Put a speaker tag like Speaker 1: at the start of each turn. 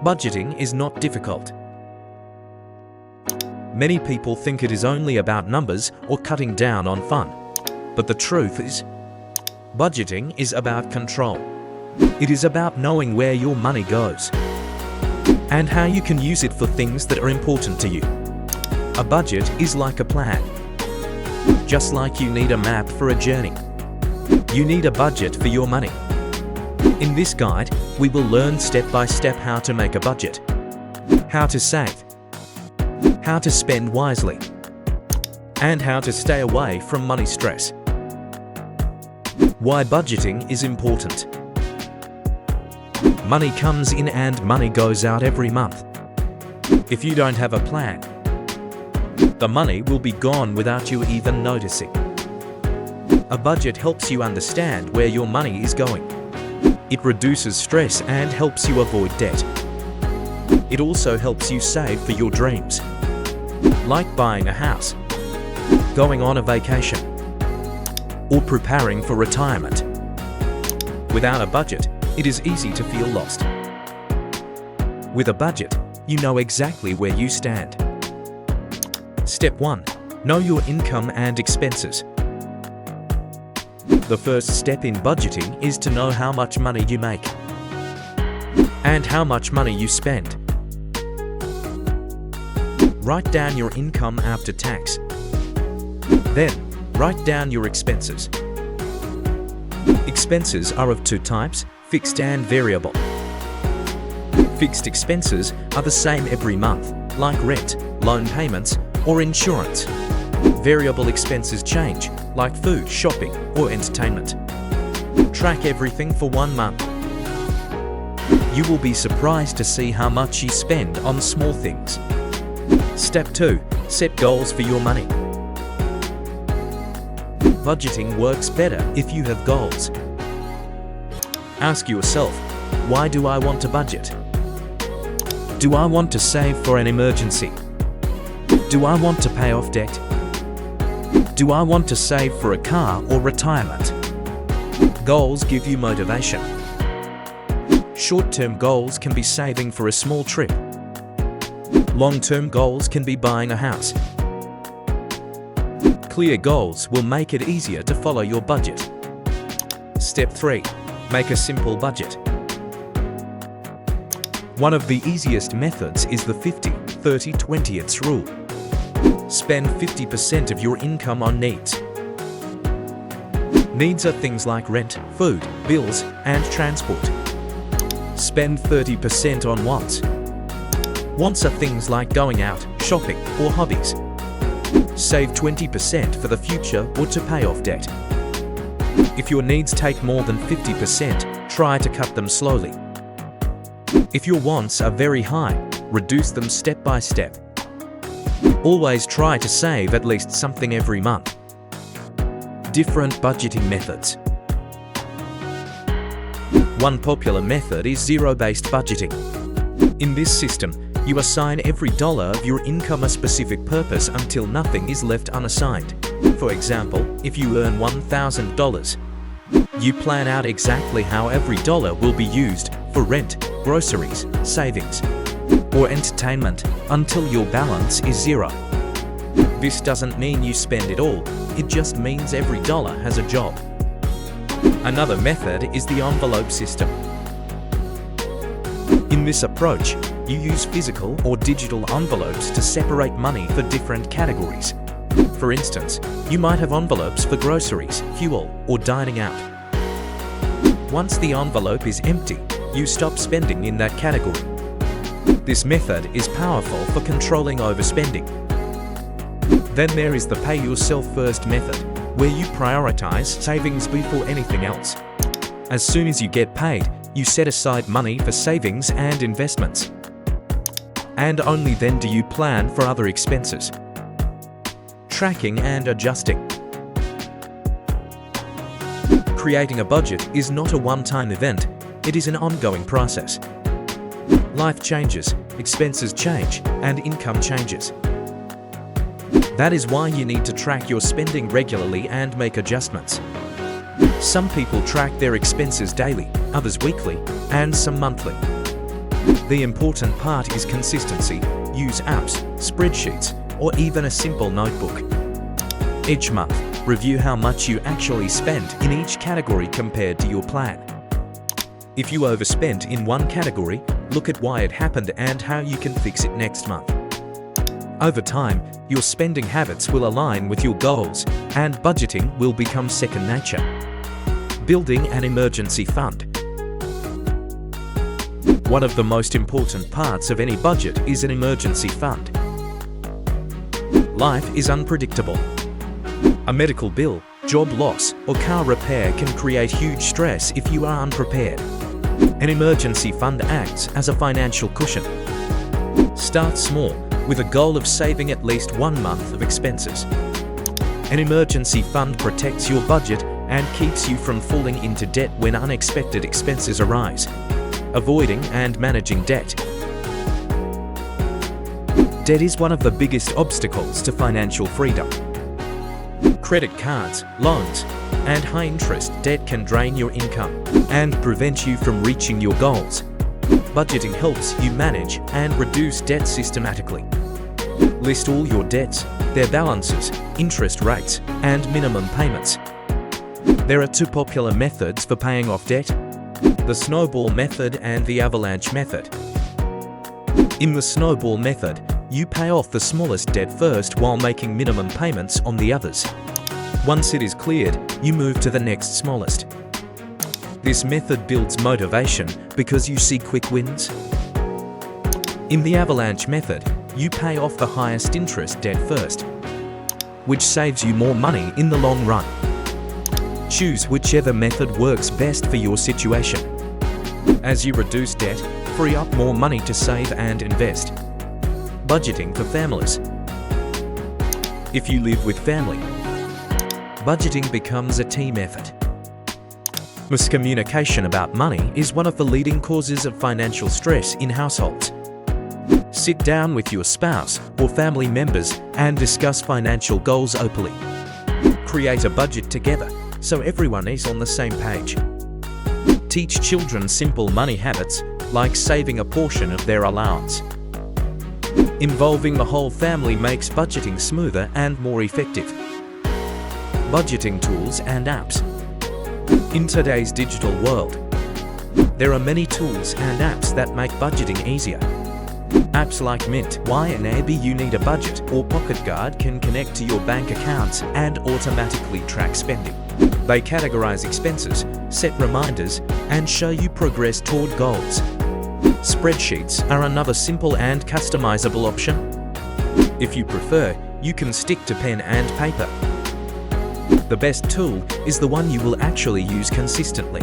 Speaker 1: Budgeting is not difficult. Many people think it is only about numbers or cutting down on fun. But the truth is, budgeting is about control. It is about knowing where your money goes and how you can use it for things that are important to you. A budget is like a plan. Just like you need a map for a journey, you need a budget for your money. In this guide, we will learn step by step how to make a budget, how to save, how to spend wisely, and how to stay away from money stress. Why budgeting is important. Money comes in and money goes out every month. If you don't have a plan, the money will be gone without you even noticing. A budget helps you understand where your money is going. It reduces stress and helps you avoid debt. It also helps you save for your dreams, like buying a house, going on a vacation, or preparing for retirement. Without a budget, it is easy to feel lost. With a budget, you know exactly where you stand. Step 1. Know your income and expenses. The first step in budgeting is to know how much money you make and how much money you spend. Write down your income after tax. Then, write down your expenses. Expenses are of two types, fixed and variable. Fixed expenses are the same every month, like rent, loan payments, or insurance. Variable expenses change, like food, shopping, or entertainment. Track everything for 1 month. You will be surprised to see how much you spend on small things. Step 2. Set goals for your money. Budgeting works better if you have goals. Ask yourself, why do I want to budget? Do I want to save for an emergency? Do I want to pay off debt? Do I want to save for a car or retirement? Goals give you motivation. Short-term goals can be saving for a small trip. Long-term goals can be buying a house. Clear goals will make it easier to follow your budget. Step 3. Make a simple budget. One of the easiest methods is the 50-30-20 rule. Spend 50% of your income on needs. Needs are things like rent, food, bills, and transport. Spend 30% on wants. Wants are things like going out, shopping, or hobbies. Save 20% for the future or to pay off debt. If your needs take more than 50%, try to cut them slowly. If your wants are very high, reduce them step by step. Always try to save at least something every month. Different budgeting methods. One popular method is zero-based budgeting. In this system, you assign every dollar of your income a specific purpose until nothing is left unassigned. For example, if you earn $1,000, you plan out exactly how every dollar will be used for rent, groceries, savings, or entertainment until your balance is zero. This doesn't mean you spend it all, it just means every dollar has a job. Another method is the envelope system. In this approach, you use physical or digital envelopes to separate money for different categories. For instance, you might have envelopes for groceries, fuel, or dining out. Once the envelope is empty, you stop spending in that category. This method is powerful for controlling overspending. Then there is the pay yourself first method, where you prioritize savings before anything else. As soon as you get paid, you set aside money for savings and investments. And only then do you plan for other expenses. Tracking and adjusting. Creating a budget is not a one-time event, it is an ongoing process. Life changes, expenses change, and income changes. That is why you need to track your spending regularly and make adjustments. Some people track their expenses daily, others weekly, and some monthly. The important part is consistency. Use apps, spreadsheets, or even a simple notebook. Each month, review how much you actually spent in each category compared to your plan. If you overspent in one category, look at why it happened and how you can fix it next month. Over time, your spending habits will align with your goals, and budgeting will become second nature. Building an emergency fund. One of the most important parts of any budget is an emergency fund. Life is unpredictable. A medical bill, job loss, or car repair can create huge stress if you are unprepared. An emergency fund acts as a financial cushion. Start small, with a goal of saving at least 1 month of expenses. An emergency fund protects your budget and keeps you from falling into debt when unexpected expenses arise. Avoiding and managing debt. Debt is one of the biggest obstacles to financial freedom. Credit cards, loans, and high-interest debt can drain your income and prevent you from reaching your goals. Budgeting helps you manage and reduce debt systematically. List all your debts, their balances, interest rates, and minimum payments. There are 2 popular methods for paying off debt: the snowball method and the avalanche method. In the snowball method, you pay off the smallest debt first while making minimum payments on the others. Once it is cleared, you move to the next smallest. This method builds motivation because you see quick wins. In the avalanche method, you pay off the highest interest debt first, which saves you more money in the long run. Choose whichever method works best for your situation. As you reduce debt, free up more money to save and invest. Budgeting for families. If you live with family, budgeting becomes a team effort. Miscommunication about money is one of the leading causes of financial stress in households. Sit down with your spouse or family members and discuss financial goals openly. Create a budget together so everyone is on the same page. Teach children simple money habits like saving a portion of their allowance. Involving the whole family makes budgeting smoother and more effective. Budgeting tools and apps. In today's digital world, there are many tools and apps that make budgeting easier. Apps like Mint, whenever you need a budget, or Pocket Guard can connect to your bank accounts and automatically track spending. They categorize expenses, set reminders, and show you progress toward goals. Spreadsheets are another simple and customizable option. If you prefer, you can stick to pen and paper. The best tool is the one you will actually use consistently.